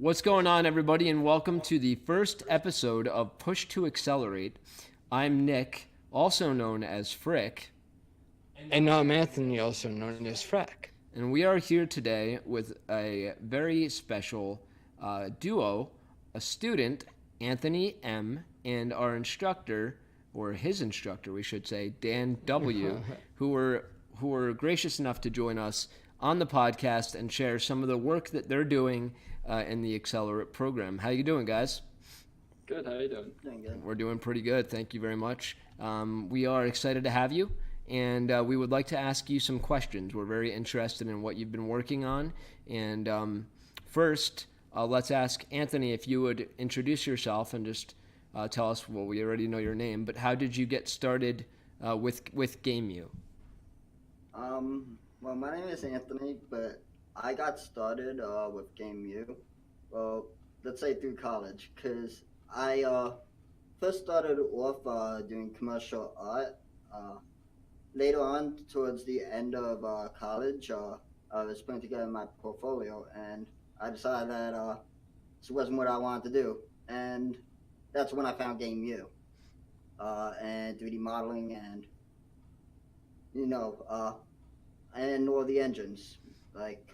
What's going on, everybody, and welcome to the first episode of Push to Accelerate. I'm Nick, also known as FRaCK, And I'm Anthony, also known as FRaCK. and we are here today with a very special duo, a student, Anthony M., and our instructor, or his instructor, we should say, Dan W., who were gracious enough to join us on the podcast and share some of the work that they're doing in the Accelerate program. How you doing, guys? Good. How you doing? Doing good. We're doing pretty good. Thank you very much. We are excited to have you, and we would like to ask you some questions. We're very interested in what you've been working on. And first, let's ask Anthony if you would introduce yourself and just tell us, well, we already know your name, but how did you get started with GameU? Well, my name is Anthony, but I got started with GameU. Well, let's say through college, because I first started off doing commercial art. Later on, towards the end of college, I was putting together my portfolio, and I decided that this wasn't what I wanted to do, and that's when I found GameU and 3D modeling, and and all the engines like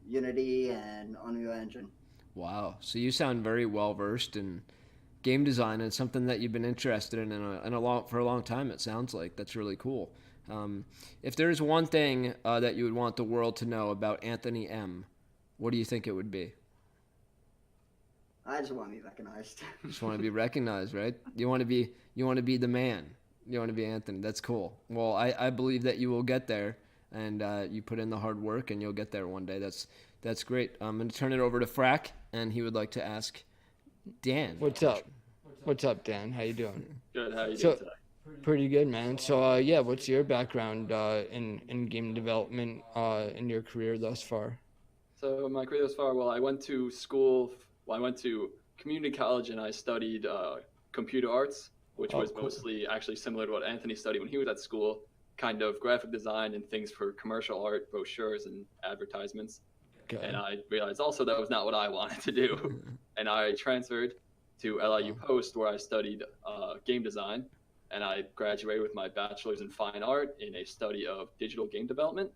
Unity and Unreal Engine. Wow. So you sound very well versed in game design, and it's something that you've been interested in for a long time. It sounds like that's really cool. If there's one thing that you would want the world to know about Anthony M., what do you think it would be? I just want to be recognized. Just want to be recognized, right? You want to be the man. You want to be Anthony. That's cool. Well, I believe that you will get there, and you put in the hard work, and you'll get there one day. That's great. I'm going to turn it over to FRaCK, and he would like to ask Dan. What's up? What's up, Dan? How you doing? Good. How you doing today? Pretty good, man. So, what's your background in game development in your career thus far? So my career thus far, well, I went to school. Well, I went to community college, and I studied computer arts, which was cool. mostly actually similar to what Anthony studied when he was at school, kind of graphic design and things for commercial art, brochures and advertisements. Okay. And I realized also that was not what I wanted to do. And I transferred to LIU Post, where I studied game design. And I graduated with my bachelor's in fine art in a study of digital game development.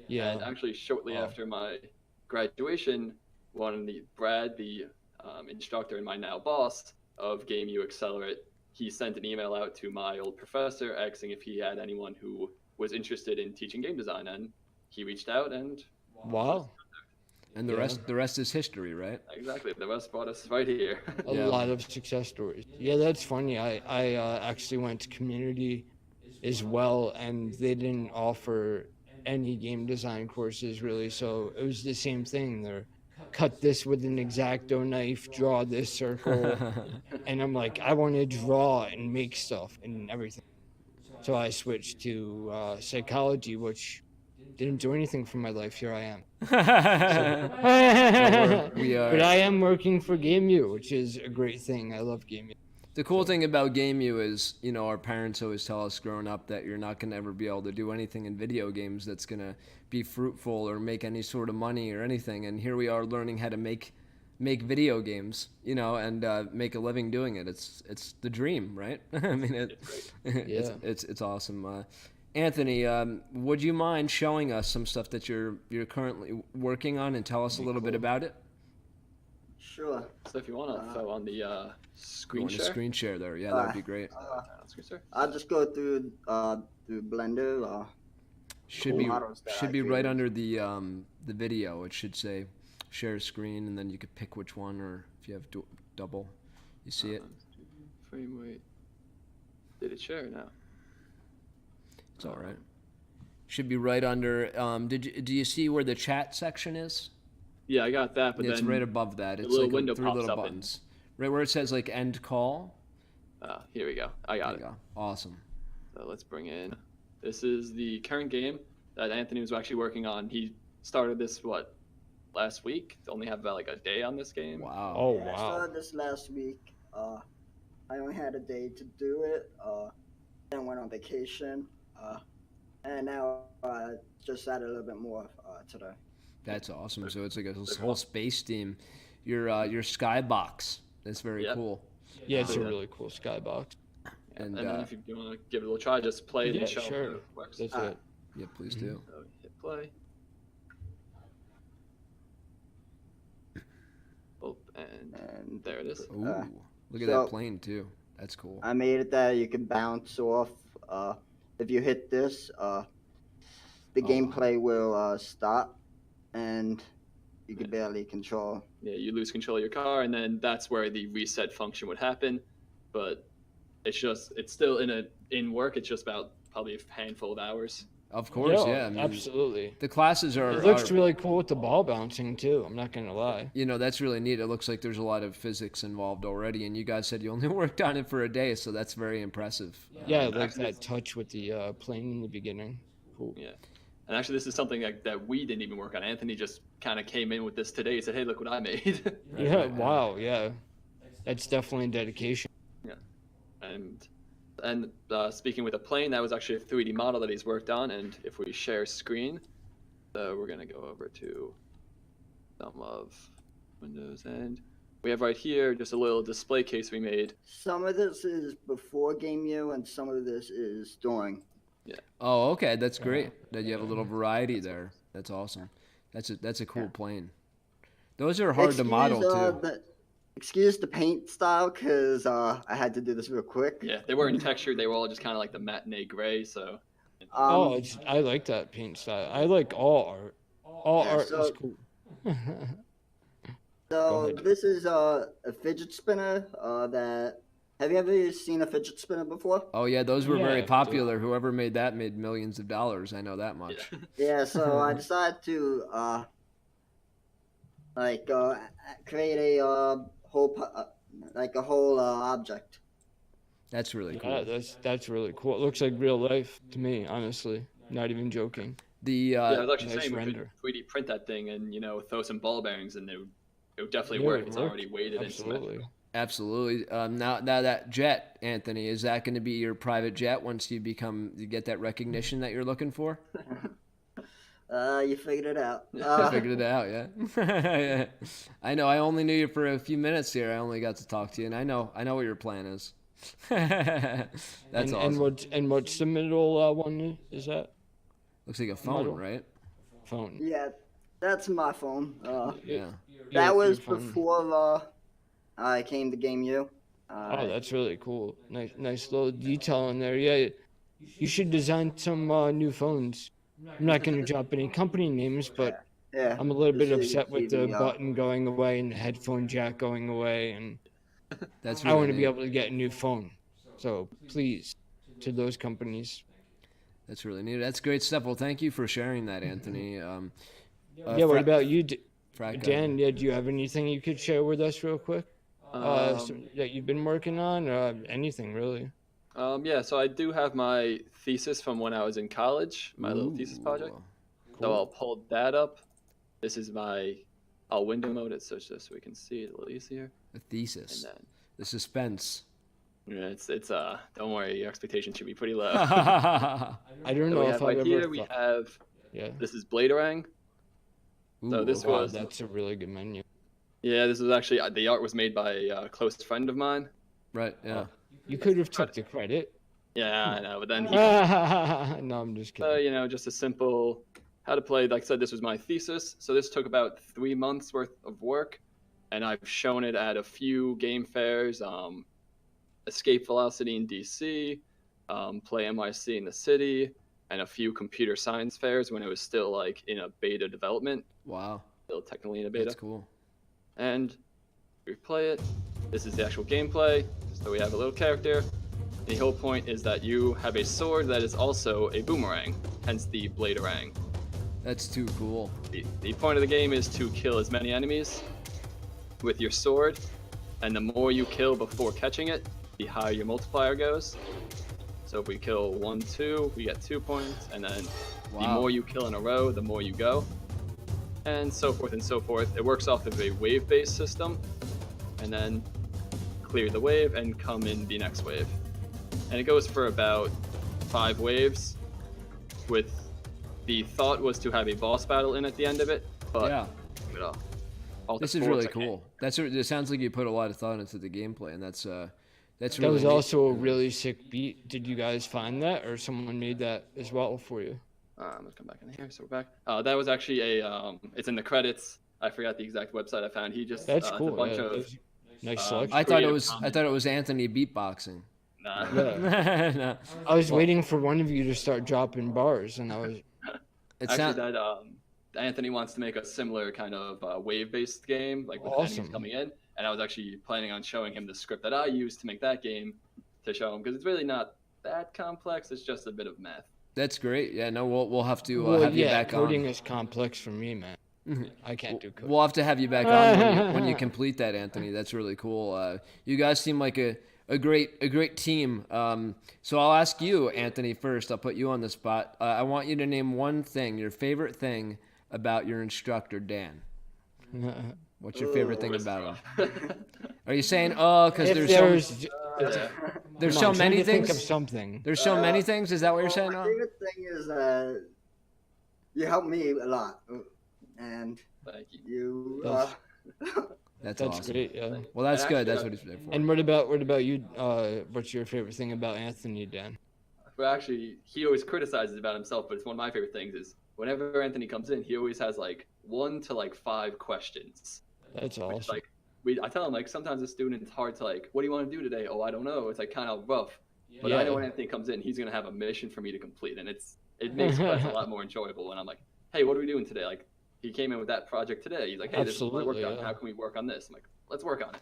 Yeah. And actually, shortly after my graduation, Brad, the instructor and my now boss of GameU Accelerate, he sent an email out to my old professor asking if he had anyone who was interested in teaching game design. And he reached out, and Wow. And the rest is history, right? exactly, the rest brought us right here. A lot of success stories. Yeah, that's funny. I actually went to community as well, and they didn't offer any game design courses really. So it was the same thing. They're cut this with an X-Acto knife, draw this circle, and I'm like, I want to draw and make stuff and everything. So I switched to psychology, which didn't do anything for my life. Here I am. But I am working for GameU, which is a great thing. I love GameU. The cool thing about GameU is, our parents always tell us growing up that you're not going to ever be able to do anything in video games that's going to be fruitful or make any sort of money or anything. And here we are learning how to make video games, and make a living doing it. It's the dream, right? I mean, it's awesome. Anthony, would you mind showing us some stuff that you're currently working on and tell us a little bit about it? Sure. So if you want to throw on the screen On the share. screen share there, yeah, that'd be great. Screen share. I'll just go through Blender. Should be right under the video. It should say share screen, and then you could pick which one, or if you have double, you see it. Frame rate. Did it share now? It's all right. Should be right under. Do you see where the chat section is? Yeah, I got that, but Yeah, then it's right above that. It's little like window three pops little up buttons. Right where it says like end call. Here we go. I got There it. you go. Awesome. So let's bring in. This is the current game that Anthony was actually working on. He started this last week. Only have about like a day on this game. Wow. Oh, I wow. started this last week. I only had a day to do it. Then went on vacation. And now just added a little bit more today. That's awesome. So it's like a whole space theme. your skybox. That's very Yep. cool. Yeah, it's a really cool skybox. And then if you want to give it a little try, just play it Yeah, and show sure. how it works. That's Ah. it. yeah, please do. So hit play. Oh, and there it is. Ooh, look at so- that plane too. That's cool. I made it that you can bounce off. If you hit this, the gameplay will stop, and you can barely control. Yeah, you lose control of your car, and then that's where the reset function would happen. But it's still in work. It's just about probably a handful of hours. Of course, Yeah, yeah. I mean, absolutely. the classes are. It looks are- really cool with the ball bouncing too. I'm not gonna lie. You know, that's really neat. It looks like there's a lot of physics involved already, and you guys said you only worked on it for a day, so that's very impressive. Yeah, I like actually, that touch with the plane in the beginning. Cool. Yeah. And actually, this is something that we didn't even work on. Anthony just kind of came in with this today. He said, "Hey, look what I made." Yeah. right, Wow. Yeah. That's definitely dedication. And speaking with a plane, that was actually a 3D model that he's worked on. And if we share screen, we're gonna go over to some of Windows, and we have right here just a little display case we made. Some of this is before Game U, and some of this is during. Oh, okay, that's great. That you have a little variety there. That's awesome. That's a cool plane. Those are hard to model too. Excuse the paint style, because I had to do this real quick. Yeah, they weren't textured. They were all just kind of like the matinee gray. So I like that paint style. I like all art. All Yeah, art so- is cool. So ahead. this is a fidget spinner that. Have you ever seen a fidget spinner before? Oh yeah, those were very Yeah, popular. Whoever made that made millions of dollars. I know that much. Yeah. So I decided to create a whole object. That's really Yeah, cool. that's really cool. It looks like real life to me, honestly. Not even joking. The yeah, I was actually nice saying we render. could 3D print that thing and throw some ball bearings, and it would definitely Yeah, work. it It's would work. already weighted and Absolutely. absolutely. Now that jet, Anthony, is that going to be your private jet once you get that recognition that you're looking for? You figured it out. I figured it out, yeah. Yeah. I know. I only knew you for a few minutes here. I only got to talk to you, and I know what your plan is. That's awesome. And what's the middle one is that? Looks like a phone, model? right? Phone. Yeah, that's my phone. Yeah. That was your phone. before I came to Game U. Oh, that's really cool. Nice little detail in there. Yeah, you should design some new phones. I'm not going to drop any company names, but Yeah. I'm a little bit just so you upset can with see the button going away and the headphone jack going away, and That's I really want to be neat. able to get a new phone. So please, to those companies. That's really neat. That's great stuff. Well, thank you for sharing that, Anthony. Yeah, what about you, FRaCK? Dan? Yeah, do you have anything you could share with us real quick? That you've been working on, anything really? yeah, so I do have my thesis from when I was in college, my little thesis project. So I'll pull that up. This is I'll window mode it so we can see it a little easier. A thesis. And then, The suspense. yeah, it's don't worry, your expectations should be pretty low. I don't So know we if have I've right ever. here, we thought- have, Yeah. this is Bladerang. So this Wow, was, that's a really good menu. yeah, this was actually, the art was made by a close friend of mine. Right, yeah. You could have took the credit. Yeah, I know, but then he, No, I'm just kidding. just a simple how to play. Like I said, this was my thesis. So this took about 3 months worth of work, and I've shown it at a few game fairs, Escape Velocity in DC, Play NYC in the city, and a few computer science fairs when it was still like in a beta development, Wow. still technically in a beta. That's cool. And we play it. This is the actual gameplay. So we have a little character. The whole point is that you have a sword that is also a boomerang, hence the Bladerang. That's too cool. The point of the game is to kill as many enemies with your sword, and the more you kill before catching it, the higher your multiplier goes. So if we kill 1, 2, we get 2 points, and then the Wow. more you kill in a row, the more you go, and so forth and so forth. It works off of a wave-based system, and then clear the wave and come in the next wave. And it goes for about 5 waves, with the thought was to have a boss battle in at the end of it, but Yeah. you know, all the This is sports really I can. cool. It sounds like you put a lot of thought into the gameplay, and that's That really was neat. also a really sick beat. Did you guys find that, or someone made that as well for you? Let's come back in here. So we're back. That was actually it's in the credits. I forgot the exact website I found. He just That's it's a cool. bunch Yeah, of that's nice um, selection. I thought it creative was comments. Anthony beatboxing. Nah. Yeah. No. I was Well, waiting for one of you to start dropping bars, and I was it Actually, sound, that Anthony wants to make a similar kind of wave-based game, like with enemies awesome. coming in. And I was actually planning on showing him the script that I used to make that game to show him because it's really not that complex. It's just a bit of math. that's great. Yeah, no, we'll have to Well, have you yeah, back coding on. is complex for me, man. Mhm. I can't do coding. We'll have to have you back on when you complete that, Anthony. That's really cool. You guys seem like a great team. So I'll ask you, Anthony, first. I'll put you on the spot. I want you to name one thing, your favorite thing about your instructor, Dan. What's your favorite thing about him? Are you saying because If there's come so on, trying many to think things? of something. There's so many things. Is that what you're saying? My Noah? favorite thing is you help me a lot, and Thank you. you. That's That's awesome. great. Yeah. Well, that's And good. actually, That's what he's there for. And what about you? What's your favorite thing about Anthony, Dan? Well, actually, he always criticizes about himself, but it's one of my favorite things is whenever Anthony comes in, he always has like 1 to like 5 questions. That's Which is awesome. like I tell him like sometimes a student it's hard to like, what do you want to do today? Oh, I don't know. It's like kind of rough. But I know when Anthony comes in, he's gonna have a mission for me to complete, and it makes class a lot more enjoyable when I'm like, hey, what are we doing today? Like he came in with that project today. He's like, hey, this is what I worked Absolutely, on. yeah. How can we work on this? I'm like, let's work on it.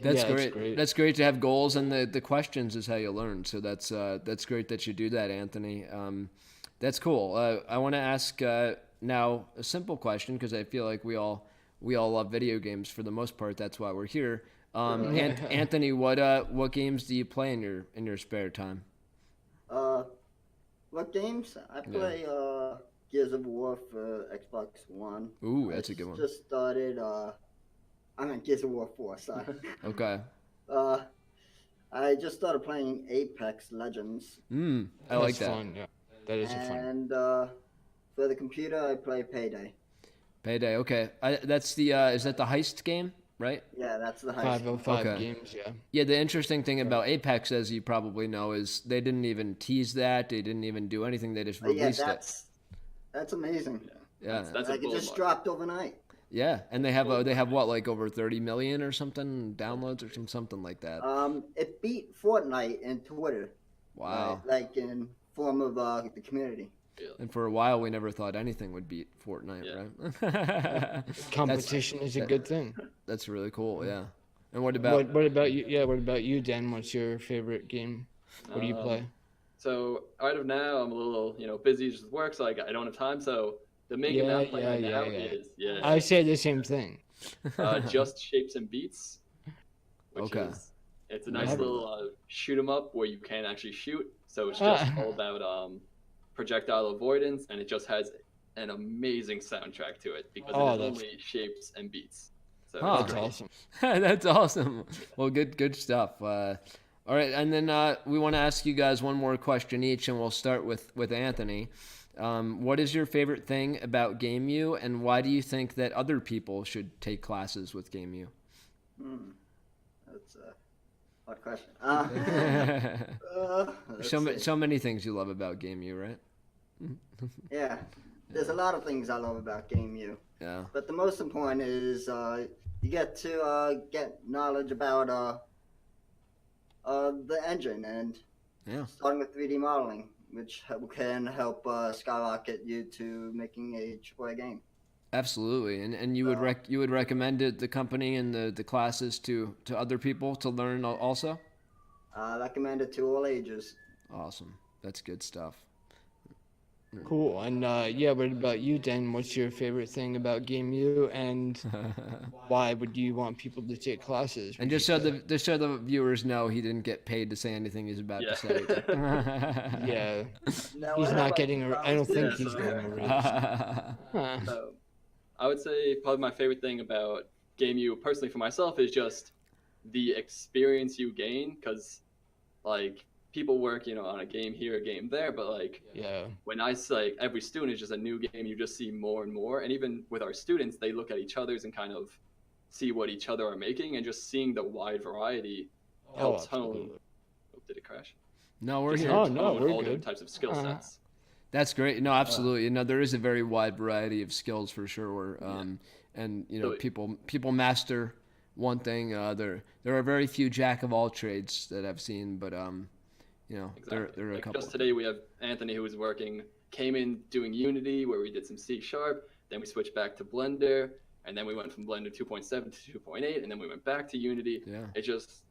That's Yeah, it's great. great. That's great to have goals, and the questions is how you learn. So that's great that you do that, Anthony. That's cool. I want to ask now a simple question because I feel like we all love video games for the most part. That's why we're here. Anthony, what games do you play in your spare time? What games? I play Gears of War for Xbox One. Ooh, that's a good one. Just started. I mean Gears of War 4. Sorry. Okay. I just started playing Apex Legends, I like That's that. fun. Yeah, that is a fun. and for the computer I play Payday. Payday. Okay. That's the is that the heist game, right? Yeah, that's the heist. 505 Okay. games. Yeah. Yeah, the interesting thing about Apex, as you probably know, is they didn't even tease that. They didn't even do anything. They just But yeah, released it. that's amazing. Yeah, That's Like a it bullet just mark. dropped overnight. yeah, and they have what, like over 30 million or something downloads or something like that. It beat Fortnite in Twitter. Wow. Like in form of the community. And for a while, we never thought anything would beat Fortnite, right? Competition is a good thing. That's really cool. Yeah. And what about? What about you? Yeah. What about you, Dan? What's your favorite game? What do you play? So right of now, I'm a little busy just with work, so I don't have time. So the main game I'm playing right now is I say the same thing. just Shapes and Beats, which Okay. it's a nice Never- little shoot 'em up where you can actually shoot. So it's just all about projectile avoidance, and it just has an amazing soundtrack to it because Oh, it is that's- only shapes and beats. So Huh. it's That's great. awesome. That's awesome. Well, good stuff. All right, and then we want to ask you guys one more question each, and we'll start with Anthony. What is your favorite thing about GameU, and why do you think that other people should take classes with GameU? That's a hard question. So many things you love about GameU, right? Yeah, there's a lot of things I love about GameU, Yeah. but the most important is you get to get knowledge about the engine and Yeah. starting with 3D modeling, which can help skyrocket you to making a AAA game. Absolutely, and you would you would recommend it, the company and the classes to other people to learn also? I recommend it to all ages. Awesome, that's good stuff. Cool. And yeah, what about you, Dan? What's your favorite thing about GameU, and why would you want people to take classes? And just so the viewers know, he didn't get paid to say anything he's about to say. Yeah, No, he's I not like getting a. I don't think Yeah, he's so- getting a raise. Huh. So, I would say probably my favorite thing about GameU personally for myself is just the experience you gain, because like people work on a game here, a game there, but like Yeah. when I say every student is just a new game, you just see more and more. And even with our students, they look at each other's and kind of see what each other are making, and just seeing the wide variety Oh, helps absolutely. hone. Oh, did it crash? No, we're Just here. helps Oh, no, hone we're all good. different types of skill sets. That's great. No, absolutely. No, there is a very wide variety of skills for sure. And you know, So- people master one thing. There are very few jack of all trades that I've seen, but you know, Exactly. there are a Like couple. just today, we have Anthony who was came in doing Unity, where we did some C#. Then we switched back to Blender, and then we went from Blender 2.7 to 2.8, and then we went back to Unity. Yeah. It's just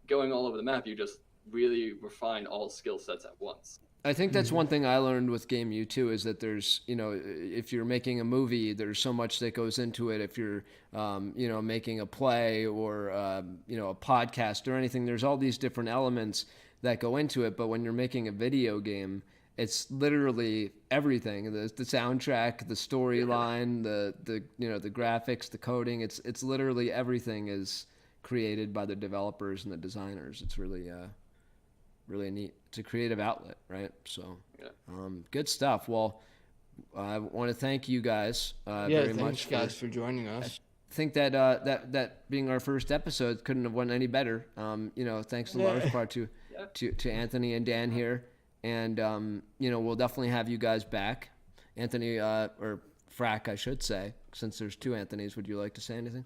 going all over the map. You just really refine all skill sets at once. I think that's one thing I learned with Game U too, is that there's, you know, if you're making a movie, there's so much that goes into it. If you're, you know, making a play or, you know, a podcast or anything, there's all these different elements that go into it. But when you're making a video game, it's literally everything: the soundtrack, the storyline, the you know, the graphics, the coding. It's literally everything is created by the developers and the designers. It's really really neat. It's a creative outlet, right? So, Yeah. Good stuff. Well, I want to thank you guys Yeah, very thanks much. guys for joining us. I think that that being our first episode couldn't have went any better. You know, thanks in large part to Anthony and Dan here, and you know, we'll definitely have you guys back. Anthony or FRaCK, I should say, since there's two Anthonys. Would you like to say anything?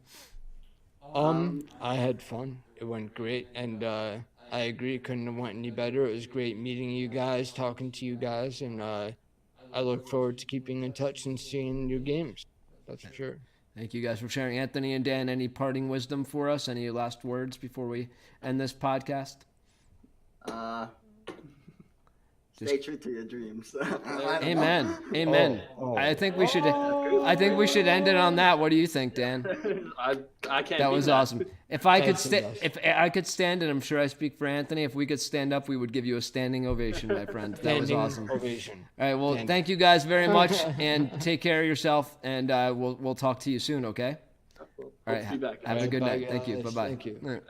I had fun. It went great, and I agree. It couldn't have went any better. It was great meeting you guys, talking to you guys, and I look forward to keeping in touch and seeing your games. That's for sure. Thank you guys for sharing. Anthony and Dan, any parting wisdom for us? Any last words before we end this podcast? Stay true to your dreams. Amen. Amen. Oh. I think we should end it on that. What do you think, Dan? I can't. That beat was awesome. If I could Thanks, if I could stand, and I'm sure I speak for Anthony, if we could stand up, we would give you a standing ovation, my friend. That was Standing awesome. ovation. All right. Well, thank you guys very much, and take care of yourself, and we'll talk to you soon. Okay. Hope All right. to be back. Have a good Bye, night. Thank you. guys. Bye bye. Thank you. All right.